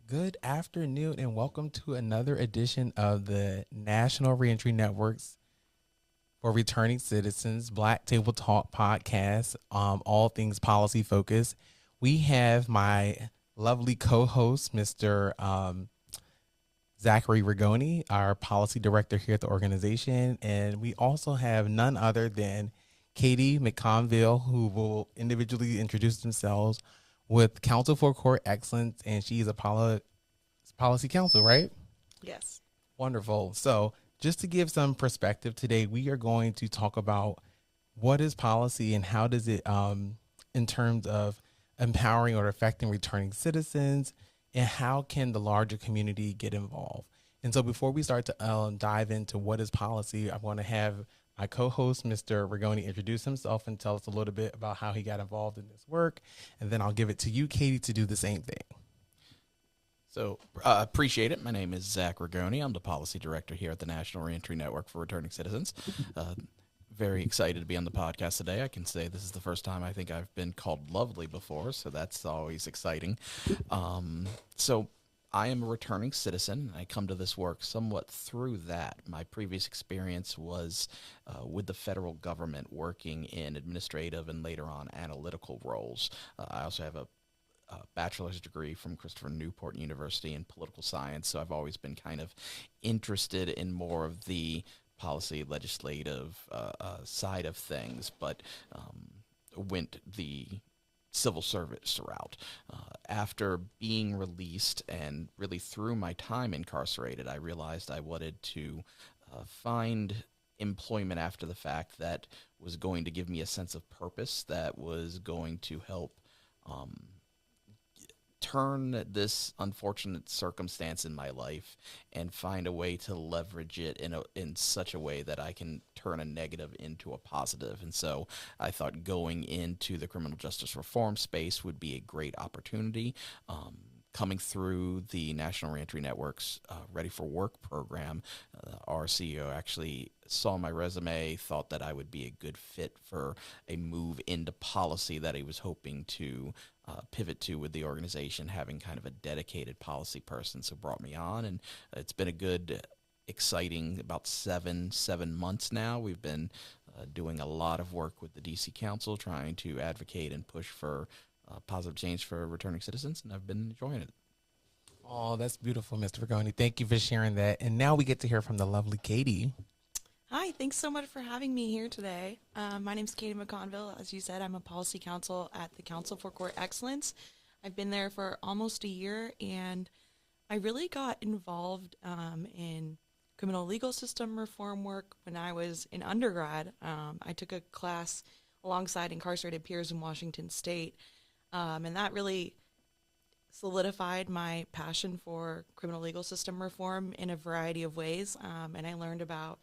Good afternoon, and welcome to another edition of the National Reentry Network's for Returning Citizens Black Table Talk podcast, all things policy focused. We have my lovely co-host, Mr. Zachary Ragone, our policy director here at the organization, and we also have none other than Katie McConville, who will individually introduce themselves with Counsel for Court Excellence, and she's a policy counsel, right? Yes. Wonderful. So, just to give some perspective today, we are going to talk about what is policy and how does it, in terms of empowering or affecting returning citizens, and how can the larger community get involved. And so, before we start to dive into what is policy, I want to have my co-host, Mr. Ragone, introduce himself and tell us a little bit about how he got involved in this work, and then I'll give it to you, Katie, to do the same thing. So, appreciate it. My name is Zach Ragone. I'm the policy director here at the National Reentry Network for Returning Citizens. Very excited to be on the podcast today. I can say this is the first time I think I've been called lovely before, so that's always exciting. So, I am a returning citizen, and I come to this work somewhat through that. My previous experience was with the federal government working in administrative and later on analytical roles. I also have a bachelor's degree from Christopher Newport University in political science, so I've always been kind of interested in more of the policy legislative side of things, but went the civil service route. After being released and really through my time incarcerated, I realized I wanted to find employment after the fact that was going to give me a sense of purpose, that was going to help turn this unfortunate circumstance in my life and find a way to leverage it in such a way that I can turn a negative into a positive. And so I thought going into the criminal justice reform space would be a great opportunity. Coming through the National Reentry Network's Ready for Work program, our CEO actually saw my resume, thought that I would be a good fit for a move into policy that he was hoping to pivot to with the organization, having kind of a dedicated policy person. So brought me on, and it's been a good, exciting about seven months now. We've been doing a lot of work with the DC Council, trying to advocate and push for positive change for returning citizens, and I've been enjoying it. Oh, that's beautiful, Mr. Ragone. Thank you for sharing that. And now we get to hear from the lovely Katie. Hi, thanks so much for having me here today. My name is Katie McConville. As you said, I'm a policy counsel at the Counsel for Court Excellence. I've been there for almost a year, and I really got involved in criminal legal system reform work when I was in undergrad. I took a class alongside incarcerated peers in Washington State, and that really solidified my passion for criminal legal system reform in a variety of ways. And I learned about,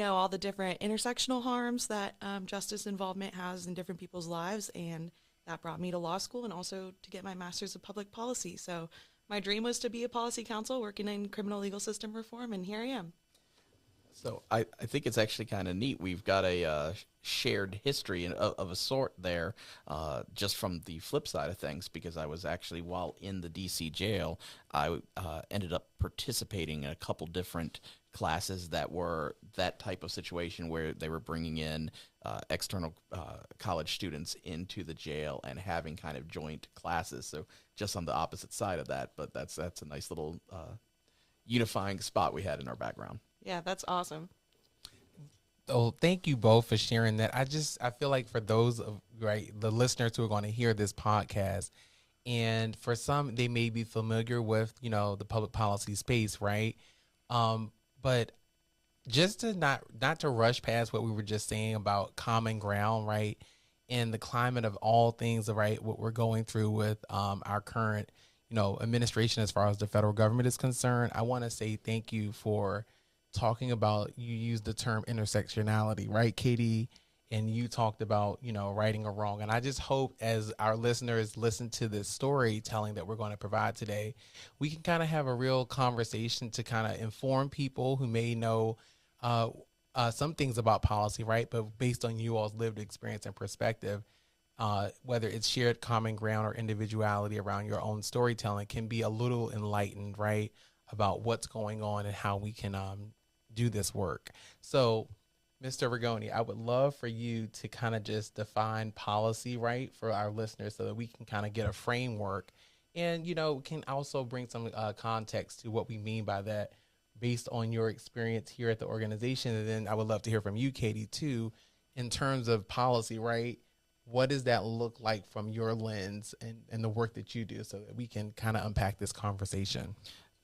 all the different intersectional harms that justice involvement has in different people's lives. And that brought me to law school and also to get my master's of public policy. So my dream was to be a policy counsel working in criminal legal system reform, and here I am. So I think it's actually kind of neat. We've got a shared history of a sort there, just from the flip side of things, because I was actually, while in the DC jail, I ended up participating in a couple different classes that were that type of situation where they were bringing in external college students into the jail and having kind of joint classes. So just on the opposite side of that, but that's a nice little unifying spot we had in our background. Yeah, that's awesome. Oh, thank you both for sharing that. I feel like for those of the listeners who are going to hear this podcast, and for some they may be familiar with the public policy space, right? But just to not to rush past what we were just saying about common ground, right? In the climate of all things, right? What we're going through with our current administration as far as the federal government is concerned, I want to say thank you for talking about, you used the term intersectionality, right, Katie? And you talked about, righting or wrong. And I just hope as our listeners listen to this storytelling that we're going to provide today, we can kind of have a real conversation to kind of inform people who may know some things about policy, right? But based on you all's lived experience and perspective, whether it's shared common ground or individuality around your own storytelling, can be a little enlightened, right, about what's going on and how we can do this work. So, Mr. Ragone, I would love for you to kind of just define policy, right, for our listeners so that we can kind of get a framework and, can also bring some context to what we mean by that based on your experience here at the organization. And then I would love to hear from you, Katie, too, in terms of policy, right? What does that look like from your lens and the work that you do so that we can kind of unpack this conversation?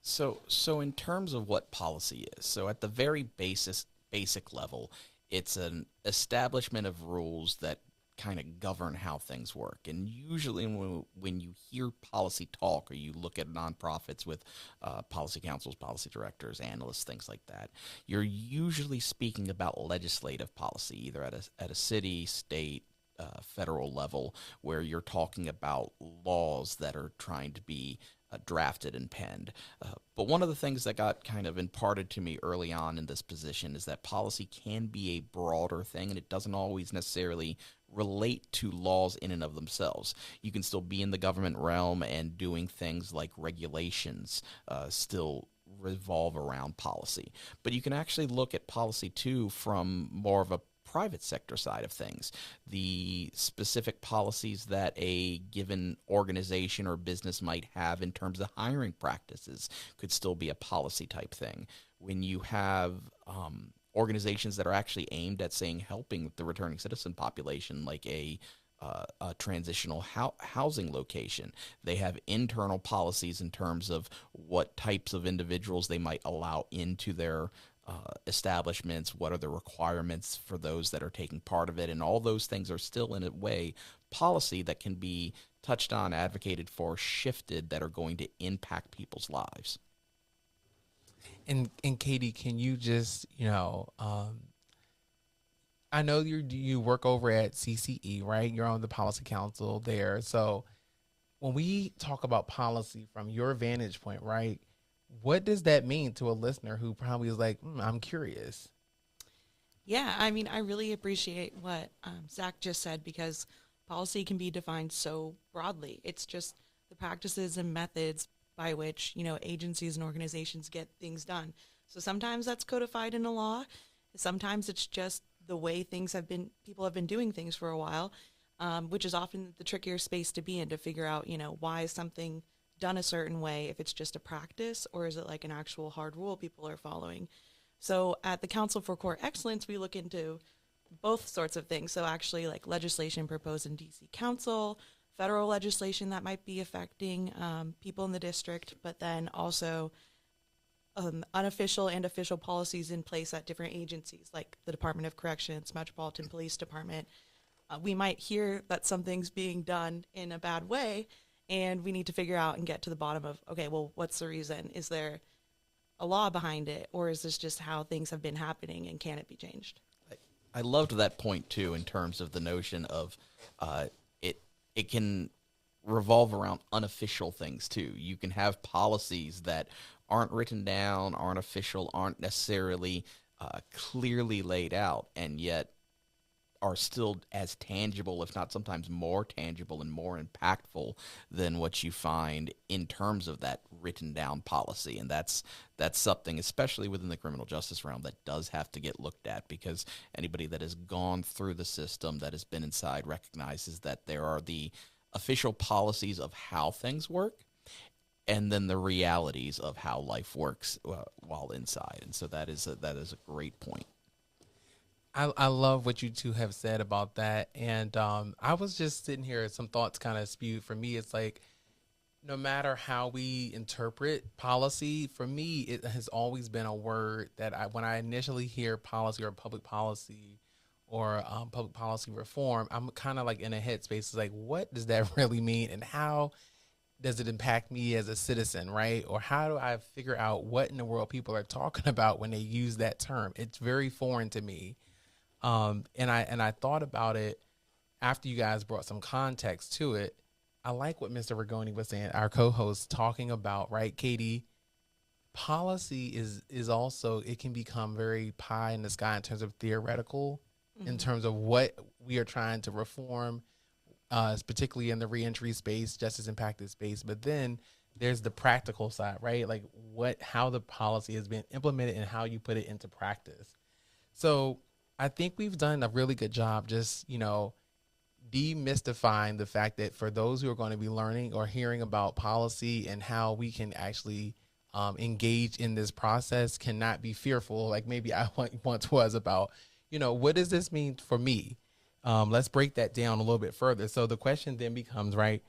So in terms of what policy is, so at the very basic level, it's an establishment of rules that kind of govern how things work. And usually when you hear policy talk or you look at nonprofits with policy councils, policy directors, analysts, things like that, you're usually speaking about legislative policy, either at a city, state, federal level, where you're talking about laws that are trying to be drafted and penned. But one of the things that got kind of imparted to me early on in this position is that policy can be a broader thing, and it doesn't always necessarily relate to laws in and of themselves. You can still be in the government realm and doing things like regulations still revolve around policy. But you can actually look at policy too from more of a private sector side of things. The specific policies that a given organization or business might have in terms of hiring practices could still be a policy type thing. When you have organizations that are actually aimed at, saying, helping the returning citizen population, like a transitional housing location, they have internal policies in terms of what types of individuals they might allow into their establishments, what are the requirements for those that are taking part of it, and all those things are still in a way policy that can be touched on, advocated for, shifted, that are going to impact people's lives. And Katie, can you just, I know you work over at CCE, right? You're on the policy council there. So when we talk about policy from your vantage point, right, what does that mean to a listener who probably is like, I'm curious? Yeah, I mean, I really appreciate what Zach just said, because policy can be defined so broadly. It's just the practices and methods by which, agencies and organizations get things done. So sometimes that's codified in a law. Sometimes it's just the way people have been doing things for a while, which is often the trickier space to be in, to figure out, why is something done a certain way, if it's just a practice, or is it like an actual hard rule people are following. So at the Counsel for Court Excellence, we look into both sorts of things. So actually, like legislation proposed in DC Council, federal legislation that might be affecting people in the district, but then also unofficial and official policies in place at different agencies, like the Department of Corrections, Metropolitan Police Department. We might hear that something's being done in a bad way, and we need to figure out and get to the bottom of, okay, well, what's the reason? Is there a law behind it, or is this just how things have been happening, and can it be changed? I loved that point too, in terms of the notion of it can revolve around unofficial things too. You can have policies that aren't written down, aren't official, aren't necessarily clearly laid out, and yet are still as tangible, if not sometimes more tangible and more impactful than what you find in terms of that written down policy. And that's something, especially within the criminal justice realm, that does have to get looked at, because anybody that has gone through the system, that has been inside, recognizes that there are the official policies of how things work, and then the realities of how life works while inside. And so that is a great point. I love what you two have said about that. And I was just sitting here, some thoughts kind of spewed. For me, it's like, no matter how we interpret policy, for me, it has always been a word that when I initially hear policy or public policy or public policy reform, I'm kind of like in a headspace. It's like, what does that really mean? And how does it impact me as a citizen, right? Or how do I figure out what in the world people are talking about when they use that term? It's very foreign to me. And I thought about it after you guys brought some context to it. I like what Mr. Ragone was saying, our co-host, talking about, right, Katie, policy is also, it can become very pie in the sky in terms of theoretical, in terms of what we are trying to reform, particularly in the reentry space, justice impacted space. But then there's the practical side, right? Like how the policy has been implemented and how you put it into practice. So I think we've done a really good job just, demystifying the fact that for those who are going to be learning or hearing about policy and how we can actually engage in this process cannot be fearful, like maybe I once was about, what does this mean for me? Let's break that down a little bit further. So the question then becomes, right,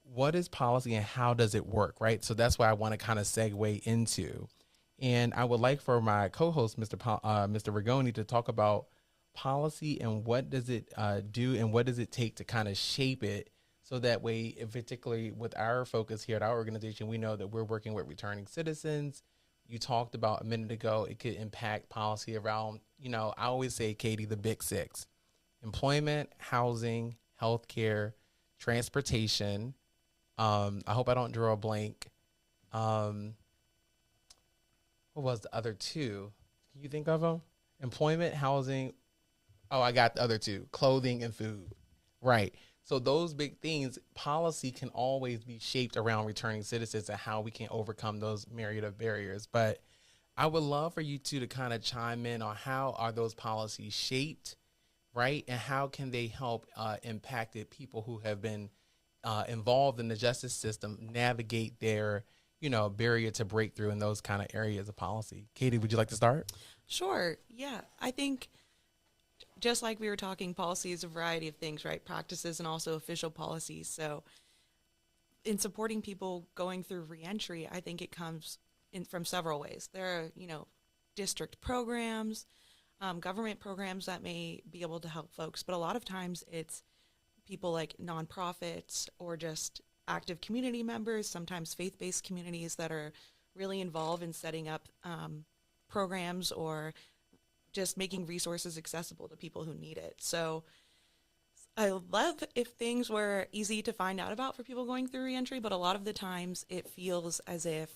what is policy and how does it work, right? So that's why I want to kind of segue into. And I would like for my co-host, Mr. Ragone, to talk about policy and what does it do and what does it take to kind of shape it, so that way, particularly with our focus here at our organization, we know that we're working with returning citizens. You talked about a minute ago, it could impact policy around, I always say, Katie, the big six: employment, housing, healthcare, transportation. I hope I don't draw a blank. What was the other two? Can you think of them? Employment, housing. Oh, I got the other two: clothing and food. Right. So those big things, policy can always be shaped around returning citizens and how we can overcome those myriad of barriers. But I would love for you two to kind of chime in on how are those policies shaped, right? And how can they help impacted people who have been involved in the justice system navigate their, barrier to breakthrough in those kind of areas of policy. Katie, would you like to start? Sure. Yeah. I think just like we were talking, policy is a variety of things, right? Practices and also official policies. So in supporting people going through reentry, I think it comes in from several ways. There are, district programs, government programs that may be able to help folks, but a lot of times it's people like nonprofits or just active community members, sometimes faith-based communities that are really involved in setting up programs or just making resources accessible to people who need it. So I love if things were easy to find out about for people going through reentry, but a lot of the times it feels as if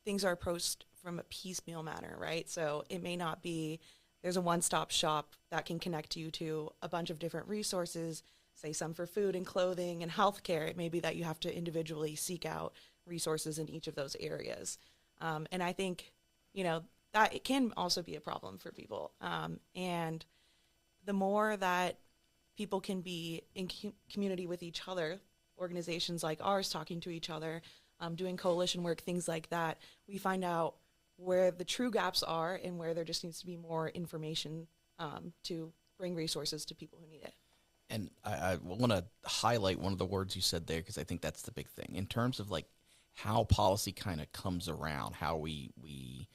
things are approached from a piecemeal manner, right? So it may not be, there's a one-stop shop that can connect you to a bunch of different resources, say some for food and clothing and healthcare. It may be that you have to individually seek out resources in each of those areas. And I think, that it can also be a problem for people. And the more that people can be in community with each other, organizations like ours talking to each other, doing coalition work, things like that, we find out where the true gaps are and where there just needs to be more information to bring resources to people who need it. And I want to highlight one of the words you said there, because I think that's the big thing in terms of like how policy kind of comes around, how we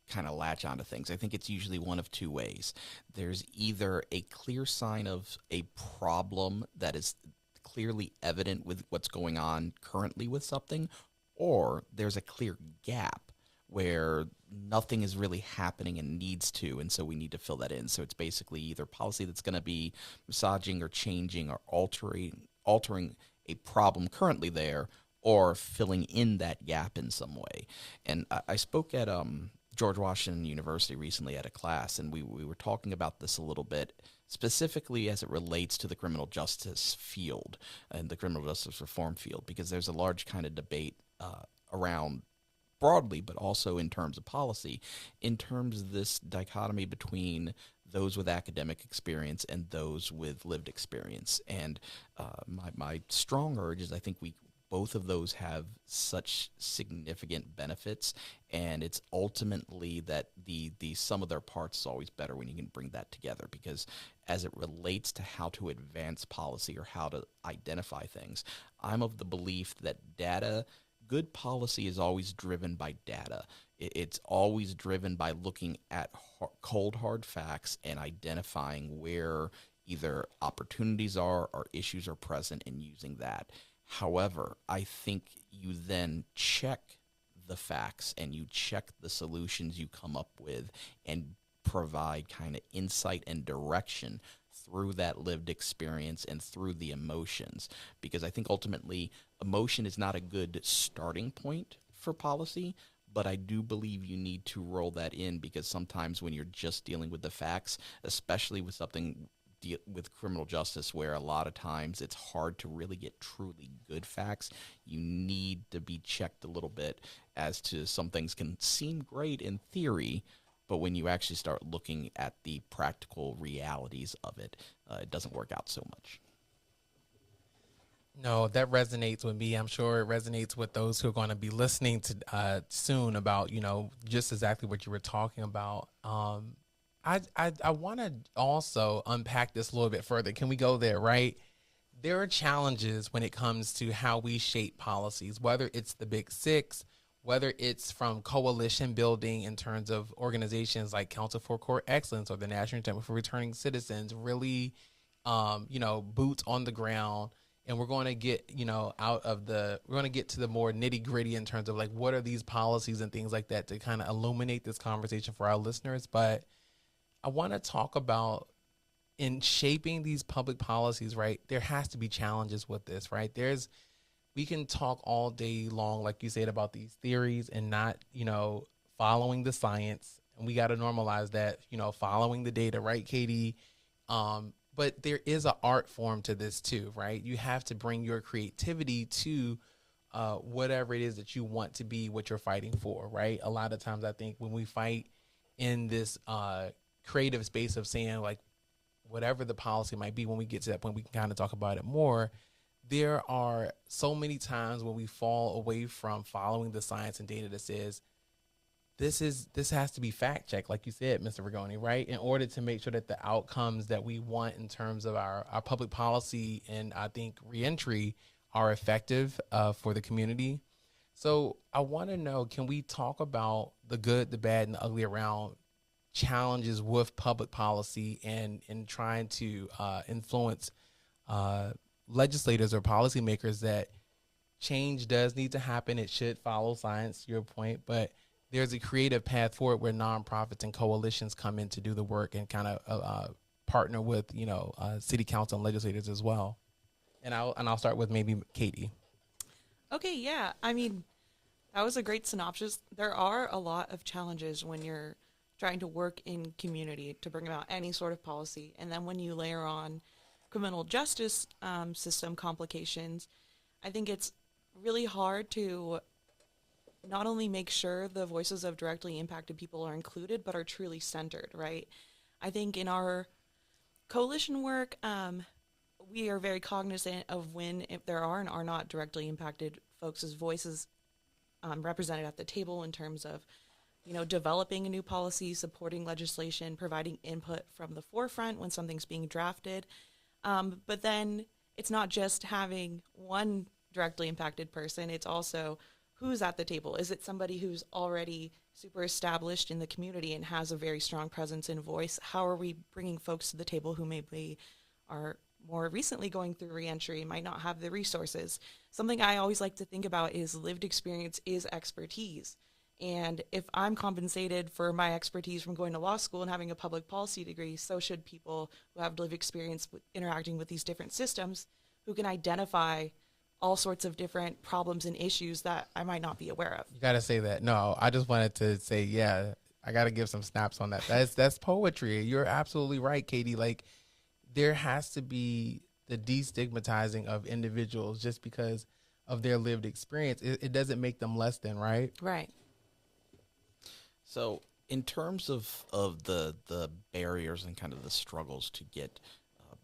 kind of latch onto things. I think it's usually one of two ways. There's either a clear sign of a problem that is clearly evident with what's going on currently with something, or there's a clear gap where nothing is really happening and needs to, and so we need to fill that in. So it's basically either policy that's going to be massaging or changing or altering a problem currently there, or filling in that gap in some way. And I spoke at George Washington University recently at a class, and we were talking about this a little bit, specifically as it relates to the criminal justice field and the criminal justice reform field, because there's a large kind of debate around broadly, but also in terms of policy, in terms of this dichotomy between those with academic experience and those with lived experience. And my strong urge is I think both of those have such significant benefits, and it's ultimately that the sum of their parts is always better when you can bring that together, because as it relates to how to advance policy or how to identify things, I'm of the belief that good policy is always driven by data. It's always driven by looking at cold, hard facts and identifying where either opportunities are or issues are present and using that. However, I think you then check the facts and you check the solutions you come up with and provide kind of insight and direction through that lived experience and through the emotions. Because I think ultimately emotion is not a good starting point for policy, but I do believe you need to roll that in, because sometimes when you're just dealing with the facts, especially with something with criminal justice, where a lot of times it's hard to really get truly good facts. You need to be checked a little bit as to some things can seem great in theory, but when you actually start looking at the practical realities of it, it doesn't work out so much. No, that resonates with me. I'm sure it resonates with those who are going to be listening to soon about, just exactly what you were talking about. I want to also unpack this a little bit further. Can we go there, right? There are challenges when it comes to how we shape policies, whether it's the Big Six, whether it's from coalition building in terms of organizations like Counsel for Court Excellence or the National Reentry Network for Returning Citizens, really, boots on the ground. And we're going to get, we're going to get to the more nitty gritty in terms of like, what are these policies and things like that to kind of illuminate this conversation for our listeners. But I want to talk about in shaping these public policies, right? There has to be challenges with this, right? We can talk all day long, like you said, about these theories and not, following the science. And we got to normalize that, following the data, right, Katie? But there is an art form to this too, right? You have to bring your creativity to whatever it is that you want to be, what you're fighting for, right? A lot of times I think when we fight in this creative space of saying like whatever the policy might be, when we get to that point, we can kind of talk about it more. There are so many times when we fall away from following the science and data that says, this has to be fact checked, like you said, Mr. Ragone, right? In order to make sure that the outcomes that we want in terms of our public policy and I think reentry are effective for the community. So I want to know, can we talk about the good, the bad, and the ugly around challenges with public policy and trying to influence legislators or policymakers that change does need to happen. It should follow science, your point, but there's a creative path forward where nonprofits and coalitions come in to do the work and kind of partner with, city council and legislators as well. And I'll start with maybe Katie. Okay, yeah. I mean, that was a great synopsis. There are a lot of challenges when you're trying to work in community to bring about any sort of policy. And then when you layer on criminal justice system complications, I think it's really hard to not only make sure the voices of directly impacted people are included, but are truly centered, right? I think in our coalition work, we are very cognizant of if there are and are not directly impacted folks' voices represented at the table in terms of, developing a new policy, supporting legislation, providing input from the forefront when something's being drafted. But then it's not just having one directly impacted person, it's also who's at the table. Is it somebody who's already super established in the community and has a very strong presence and voice? How are we bringing folks to the table who maybe are more recently going through reentry, might not have the resources? Something I always like to think about is lived experience is expertise. And if I'm compensated for my expertise from going to law school and having a public policy degree, so should people who have lived experience with interacting with these different systems who can identify all sorts of different problems and issues that I might not be aware of. You got to say that. No, I just wanted to say, yeah, I got to give some snaps on that. That's poetry. You're absolutely right, Katie. Like, there has to be the destigmatizing of individuals just because of their lived experience. It doesn't make them less than, right? Right. So in terms of the barriers and kind of the struggles to get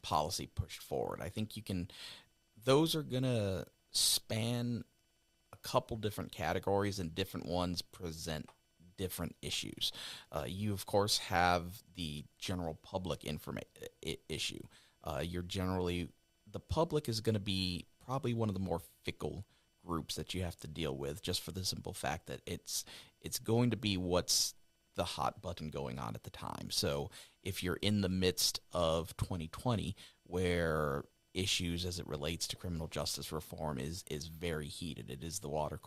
policy pushed forward, I think those are going to span a couple different categories, and different ones present different issues. You, of course, have the general public issue. The public is going to be probably one of the more fickle groups that you have to deal with, just for the simple fact that it's going to be what's the hot button going on at the time. So if you're in the midst of 2020, where issues as it relates to criminal justice reform is very heated, it is the water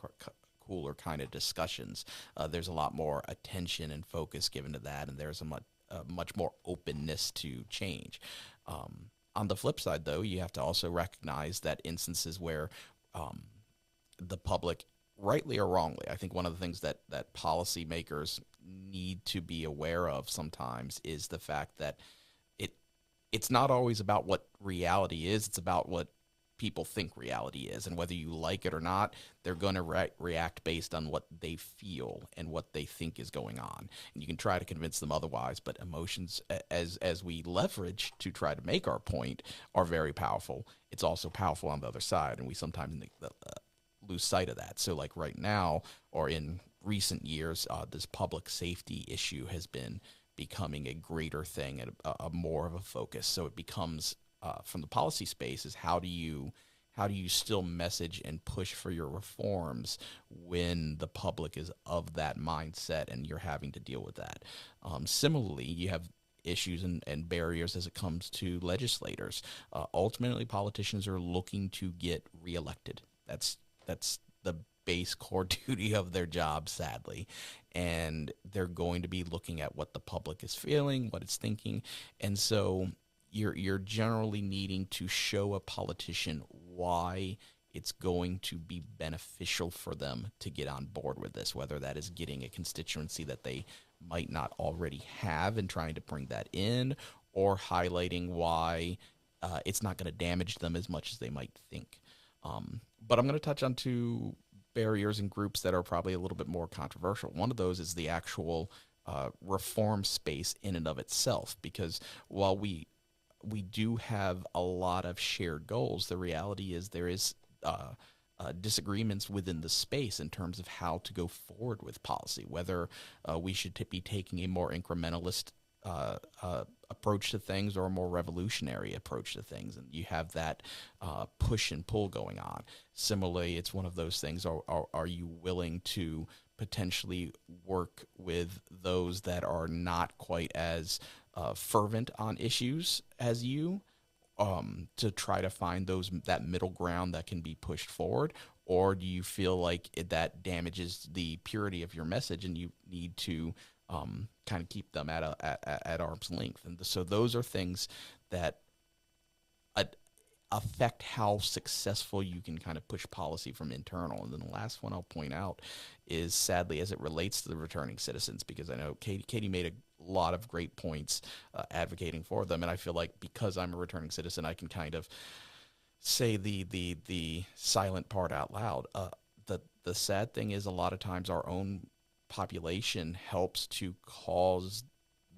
cooler kind of discussions. There's a lot more attention and focus given to that, and there's a much more openness to change. On the flip side, though, you have to also recognize that instances where the public, rightly or wrongly, I think one of the things that policymakers need to be aware of sometimes is the fact that it's not always about what reality is. It's about what people think reality is, and whether you like it or not, they're going to react based on what they feel and what they think is going on. And you can try to convince them otherwise, but emotions, as we leverage to try to make our point, are very powerful. It's also powerful on the other side, and we sometimes lose sight of that. So like right now, or in recent years, this public safety issue has been becoming a greater thing and a more of a focus. So it becomes, from the policy space, is how do you still message and push for your reforms when the public is of that mindset and you're having to deal with that. Similarly, you have issues and barriers as it comes to legislators. Ultimately, politicians are looking to get reelected. That's the base core duty of their job, sadly. And they're going to be looking at what the public is feeling, what it's thinking. And so you're generally needing to show a politician why it's going to be beneficial for them to get on board with this, whether that is getting a constituency that they might not already have and trying to bring that in, or highlighting why it's not going to damage them as much as they might think. But I'm going to touch on two barriers and groups that are probably a little bit more controversial. One of those is the actual reform space in and of itself, because while we do have a lot of shared goals, the reality is there is disagreements within the space in terms of how to go forward with policy, whether we should be taking a more incrementalist approach to things or a more revolutionary approach to things. And you have that push and pull going on. Similarly, it's one of those things, are you willing to potentially work with those that are not quite as fervent on issues as you, to try to find that middle ground that can be pushed forward? Or do you feel like that damages the purity of your message and you need to kind of keep them at arm's length? And so those are things that affect how successful you can kind of push policy from internal. And then the last one I'll point out is, sadly, as it relates to the returning citizens, because I know Katie made a lot of great points advocating for them, and I feel like because I'm a returning citizen, I can kind of say the silent part out loud. The sad thing is, a lot of times our own population helps to cause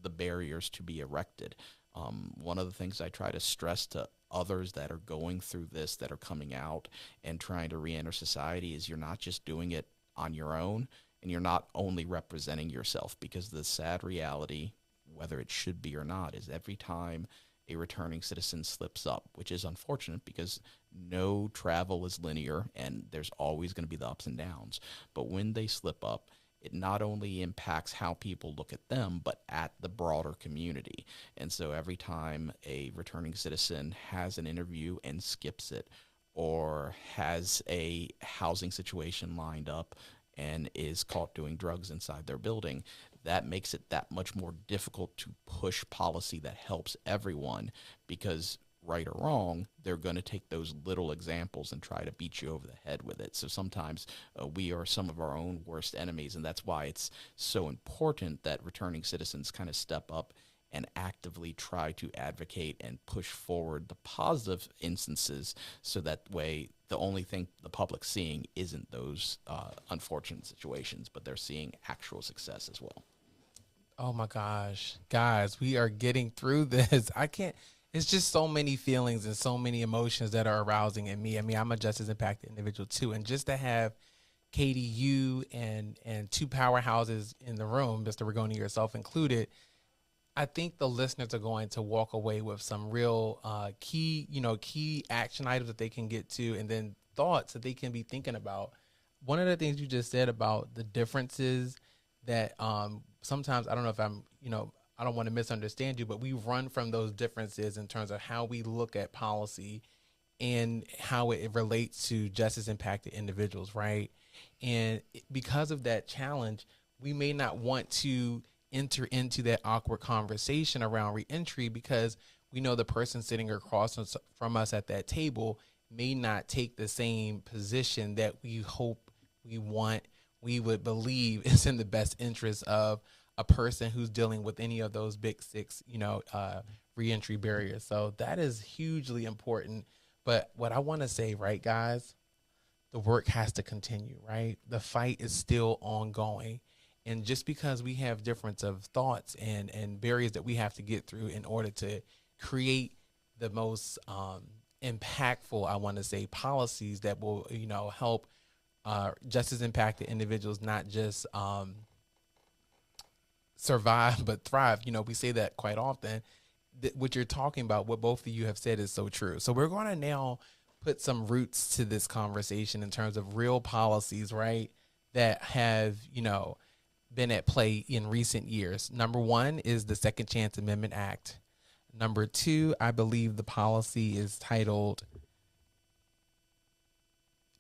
the barriers to be erected. One of the things I try to stress to others that are going through this, that are coming out and trying to reenter society, is you're not just doing it on your own, and you're not only representing yourself, because the sad reality, whether it should be or not, is every time a returning citizen slips up, which is unfortunate because no travel is linear and there's always going to be the ups and downs, but when they slip up, it not only impacts how people look at them, but at the broader community. And so every time a returning citizen has an interview and skips it, or has a housing situation lined up and is caught doing drugs inside their building, that makes it that much more difficult to push policy that helps everyone, because right or wrong, they're going to take those little examples and try to beat you over the head with it. So sometimes we are some of our own worst enemies, and that's why it's so important that returning citizens kind of step up and actively try to advocate and push forward the positive instances, so that way the only thing the public's seeing isn't those unfortunate situations, but they're seeing actual success as well. Oh my gosh, guys, we are getting through this. I can't. It's just so many feelings and so many emotions that are arousing in me. I mean, I'm a justice impacted individual too, and just to have Katie, you, and two powerhouses in the room, Mr. Ragone, yourself included, I think the listeners are going to walk away with some real key action items that they can get to, and then thoughts that they can be thinking about. One of the things you just said about the differences that sometimes, I don't know if I don't want to misunderstand you, but we run from those differences in terms of how we look at policy and how it relates to justice impacted individuals, right? And because of that challenge, we may not want to enter into that awkward conversation around reentry, because we know the person sitting across from us at that table may not take the same position that we hope, we would believe is in the best interest of a person who's dealing with any of those big six, reentry barriers. So that is hugely important. But what I want to say, right, guys, the work has to continue, right? The fight is still ongoing. And just because we have difference of thoughts and barriers that we have to get through in order to create the most impactful, I want to say, policies that will, help justice impacted individuals not just survive but thrive. We say that quite often. What you're talking about, what both of you have said, is so true. So we're going to now put some roots to this conversation in terms of real policies, right, that have, been at play in recent years. Number one is the Second Chance Amendment Act. Number two, I believe the policy is titled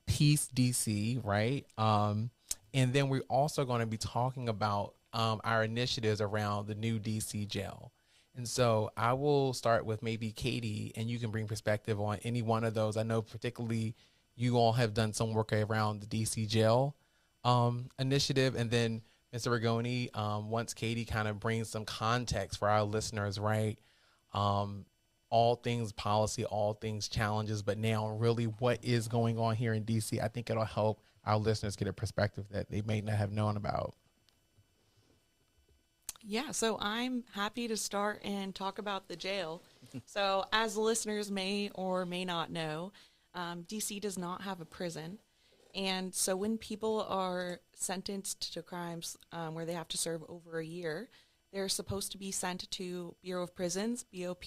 Peace DC, right? And then we're also going to be talking about our initiatives around the new DC jail. And so I will start with maybe Katie, and you can bring perspective on any one of those. I know particularly you all have done some work around the DC jail initiative. And then Mr. Ragone, once Katie kind of brings some context for our listeners, right? All things policy, all things challenges, but now really what is going on here in DC, I think it'll help our listeners get a perspective that they may not have known about. Yeah, so I'm happy to start and talk about the jail. So as the listeners may or may not know, DC does not have a prison. And so when people are sentenced to crimes where they have to serve over a year, they're supposed to be sent to Bureau of Prisons, BOP,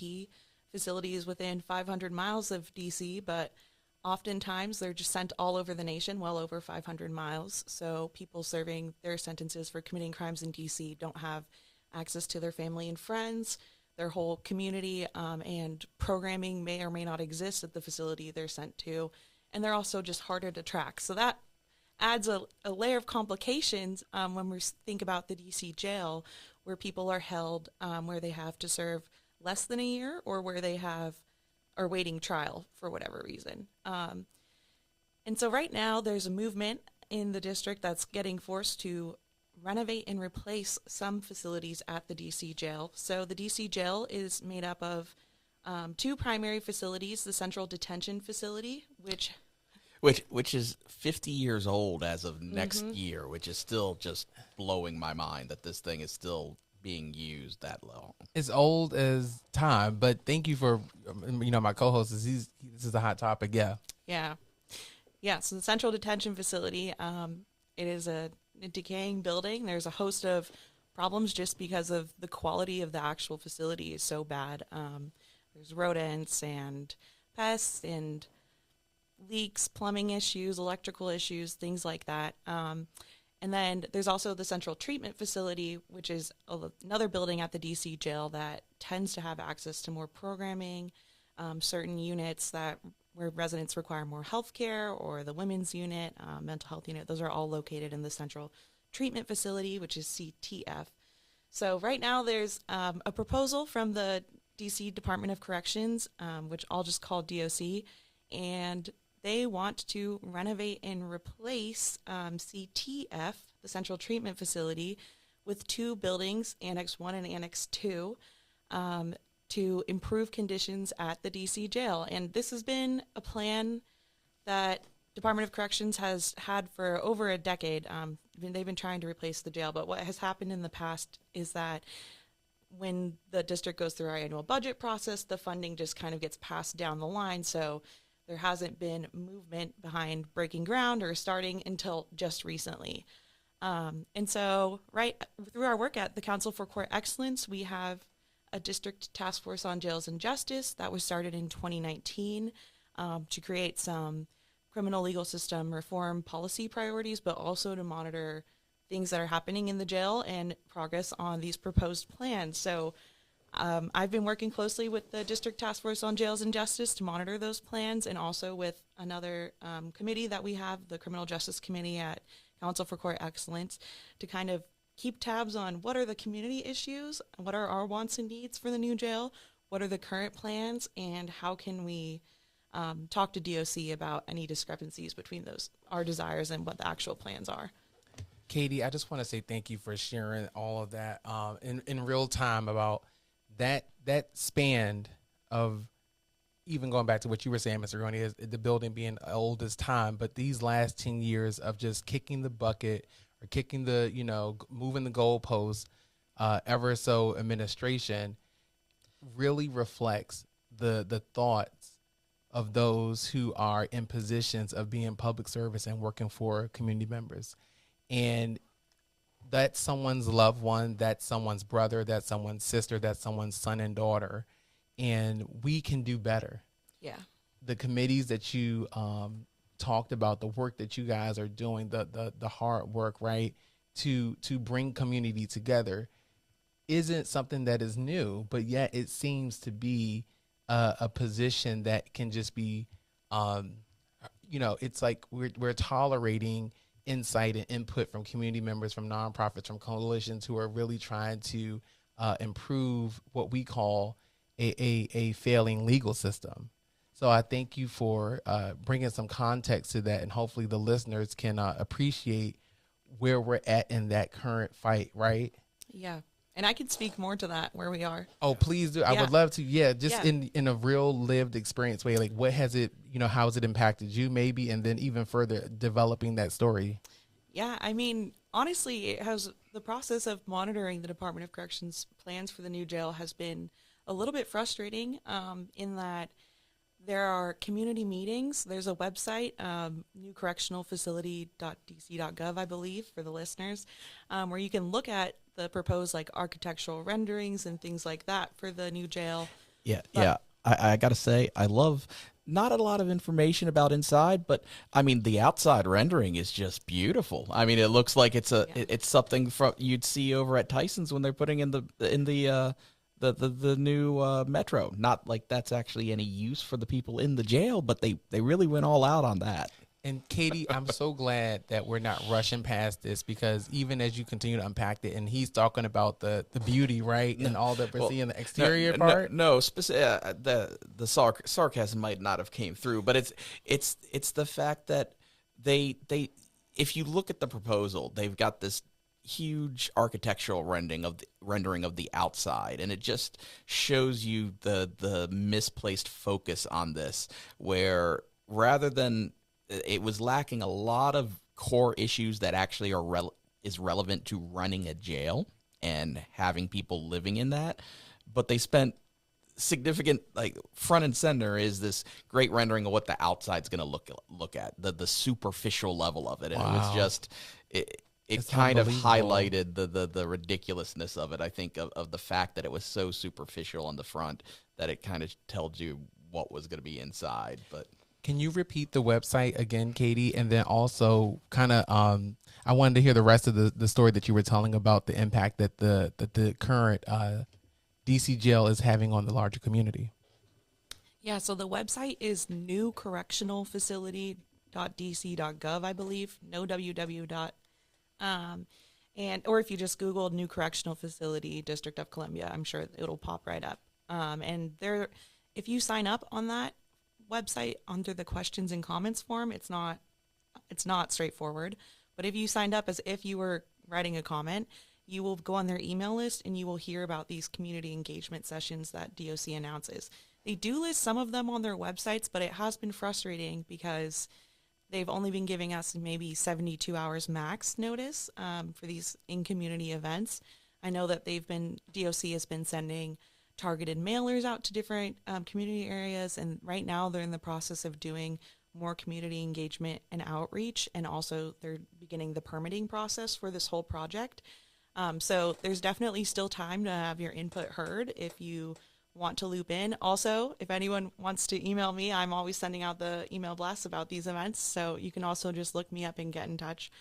facilities within 500 miles of DC, but oftentimes they're just sent all over the nation, well over 500 miles. So people serving their sentences for committing crimes in DC don't have access to their family and friends. Their whole community and programming may or may not exist at the facility they're sent to. And they're also just harder to track. So that adds a layer of complications when we think about the DC jail, where people are held, where they have to serve less than a year, or where they are waiting trial for whatever reason. And so right now there's a movement in the district that's getting forced to renovate and replace some facilities at the DC jail. So the DC jail is made up of two primary facilities: the Central Detention Facility, which is 50 years old as of next year, which is still just blowing my mind that this thing is still being used that long. It's old as time, but thank you for, my co-host this is a hot topic. Yeah. So the Central Detention Facility, it is a decaying building. There's a host of problems just because of the quality of the actual facility is so bad. There's rodents and pests and leaks, plumbing issues, electrical issues, things like that. And then there's also the Central Treatment Facility, which is another building at the DC jail that tends to have access to more programming, certain units where residents require more health care, or the women's unit, mental health unit. Those are all located in the Central Treatment Facility, which is CTF. So right now there's a proposal from the DC Department of Corrections, which I'll just call DOC, and they want to renovate and replace CTF, the Central Treatment Facility, with two buildings, Annex 1 and Annex 2, to improve conditions at the DC jail. And this has been a plan that Department of Corrections has had for over a decade. They've been trying to replace the jail, but what has happened in the past is that when the district goes through our annual budget process, the funding just kind of gets passed down the line. So there hasn't been movement behind breaking ground or starting until just recently. And so right through our work at the Counsel for Court Excellence, we have a district task force on jails and justice that was started in 2019 to create some criminal legal system reform policy priorities, but also to monitor things that are happening in the jail and progress on these proposed plans. So I've been working closely with the District Task Force on Jails and Justice to monitor those plans, and also with another committee that we have, the Criminal Justice Committee at Counsel for Court Excellence, to kind of keep tabs on what are the community issues, what are our wants and needs for the new jail, what are the current plans, and how can we talk to DOC about any discrepancies between our desires and what the actual plans are. Katie, I just want to say thank you for sharing all of that in real time about that span of, even going back to what you were saying, Mr. Ragone, is the building being old as time, but these last 10 years of just kicking the bucket or kicking the, moving the goalposts, ever so administration really reflects the thoughts of those who are in positions of being public service and working for community members. And that's someone's loved one, that's someone's brother, that's someone's sister, that's someone's son and daughter. And we can do better. Yeah. The committees that you talked about, the work that you guys are doing, the hard work, right, to bring community together isn't something that is new, but yet it seems to be a position that can just be, it's like we're tolerating insight and input from community members, from nonprofits, from coalitions who are really trying to improve what we call a failing legal system. So I thank you for bringing some context to that, and hopefully the listeners can appreciate where we're at in that current fight, right? Yeah. And I can speak more to that, where we are. Oh, please do. I would love to. Yeah, just in a real lived experience way. Like, what has it, how has it impacted you maybe, and then even further developing that story? Yeah, I mean, honestly, the process of monitoring the Department of Corrections plans for the new jail has been a little bit frustrating, in that there are community meetings. There's a website, newcorrectionalfacility.dc.gov, I believe, for the listeners, where you can look at the proposed architectural renderings and things like that for the new jail. Yeah. I got to say, I love not a lot of information about inside, but I mean, the outside rendering is just beautiful. I mean, it looks like it's it's something from you'd see over at Tyson's when they're putting in the new metro. Not like that's actually any use for the people in the jail, but they really went all out on that. And Katie, I'm so glad that we're not rushing past this, because even as you continue to unpack it, and he's talking about the beauty, right, and all that we're seeing, the exterior part. The sarcasm might not have came through, but it's the fact that they if you look at the proposal, they've got this huge architectural rendering of the outside, and it just shows you the misplaced focus on this, where rather than it was lacking a lot of core issues that actually is relevant to running a jail and having people living in that, but they spent significant, front and center is this great rendering of what the outside's going to look at, the superficial level of it, and wow. It was just it kind of highlighted the ridiculousness of it. I think of the fact that it was so superficial on the front that it kind of told you what was going to be inside. But can you repeat the website again, Katie? And then also kind of, I wanted to hear the rest of the story that you were telling about the impact that the current DC jail is having on the larger community. Yeah, so the website is newcorrectionalfacility.dc.gov, I believe. No www. Or if you just Google New Correctional Facility, District of Columbia, I'm sure it'll pop right up. And if you sign up on that website under the questions and comments form, it's not straightforward. But if you signed up as if you were writing a comment, you will go on their email list and you will hear about these community engagement sessions that DOC announces. They do list some of them on their websites, but it has been frustrating because they've only been giving us maybe 72 hours max notice for these in-community events. I know that DOC has been sending targeted mailers out to different community areas, and right now they're in the process of doing more community engagement and outreach, and also they're beginning the permitting process for this whole project. So there's definitely still time to have your input heard if you want to loop in. Also, if anyone wants to email me, I'm always sending out the email blasts about these events, so you can also just look me up and get in touch.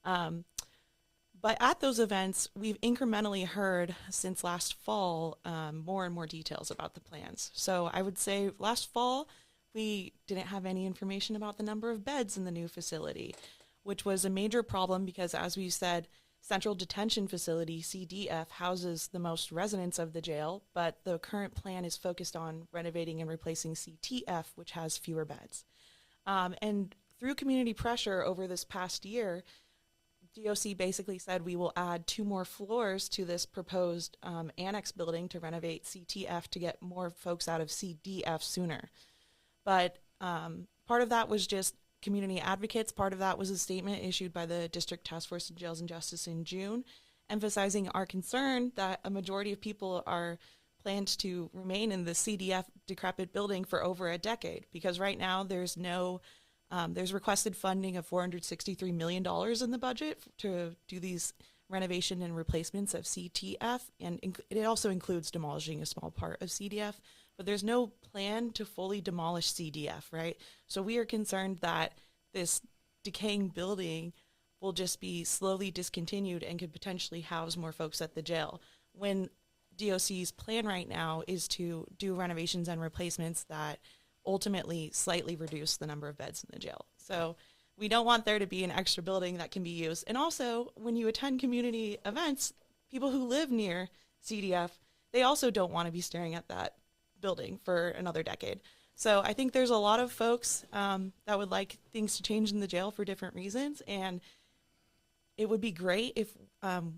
But at those events, we've incrementally heard since last fall more and more details about the plans. So I would say last fall, we didn't have any information about the number of beds in the new facility, which was a major problem because, as we said, Central Detention Facility, CDF, houses the most residents of the jail, but the current plan is focused on renovating and replacing CTF, which has fewer beds. And through community pressure over this past year, DOC basically said we will add 2 more floors to this proposed annex building to renovate CTF to get more folks out of CDF sooner. But part of that was just community advocates. Part of that was a statement issued by the District Task Force on Jails and Justice in June, emphasizing our concern that a majority of people are planned to remain in the CDF decrepit building for over a decade, because right now there's requested funding of $463 million in the budget to do these renovation and replacements of CTF, and it also includes demolishing a small part of CDF, but there's no plan to fully demolish CDF, right? So we are concerned that this decaying building will just be slowly discontinued and could potentially house more folks at the jail, when DOC's plan right now is to do renovations and replacements that ultimately slightly reduce the number of beds in the jail. So we don't want there to be an extra building that can be used. And also, when you attend community events, people who live near CDF, they also don't want to be staring at that building for another decade. So I think there's a lot of folks that would like things to change in the jail for different reasons. And it would be great if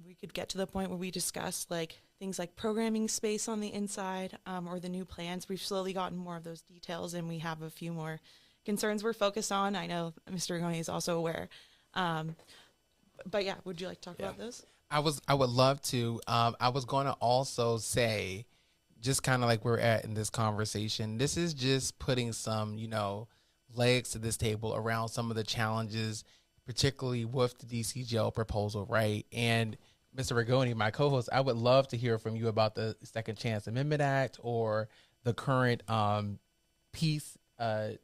we could get to the point where we discuss like things like programming space on the inside or the new plans. We've slowly gotten more of those details, and we have a few more concerns we're focused on. I know Mr. Ragone is also aware. But yeah, would you like to talk about this? I would love to. I was going to also say, just kind of like we're at in this conversation, this is just putting some, legs to this table around some of the challenges, particularly with the DC jail proposal, right? And Mr. Ragone, my co-host, I would love to hear from you about the Second Chance Amendment Act or the current peace. I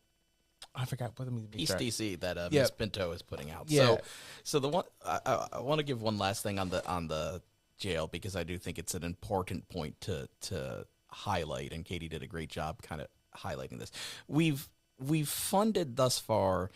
forgot what the Peace DC that Yeah. Ms. Pinto is putting out. Yeah. So the one I want to give one last thing on the jail, because I do think it's an important point to highlight, and Katie did a great job kind of highlighting this. We've funded thus far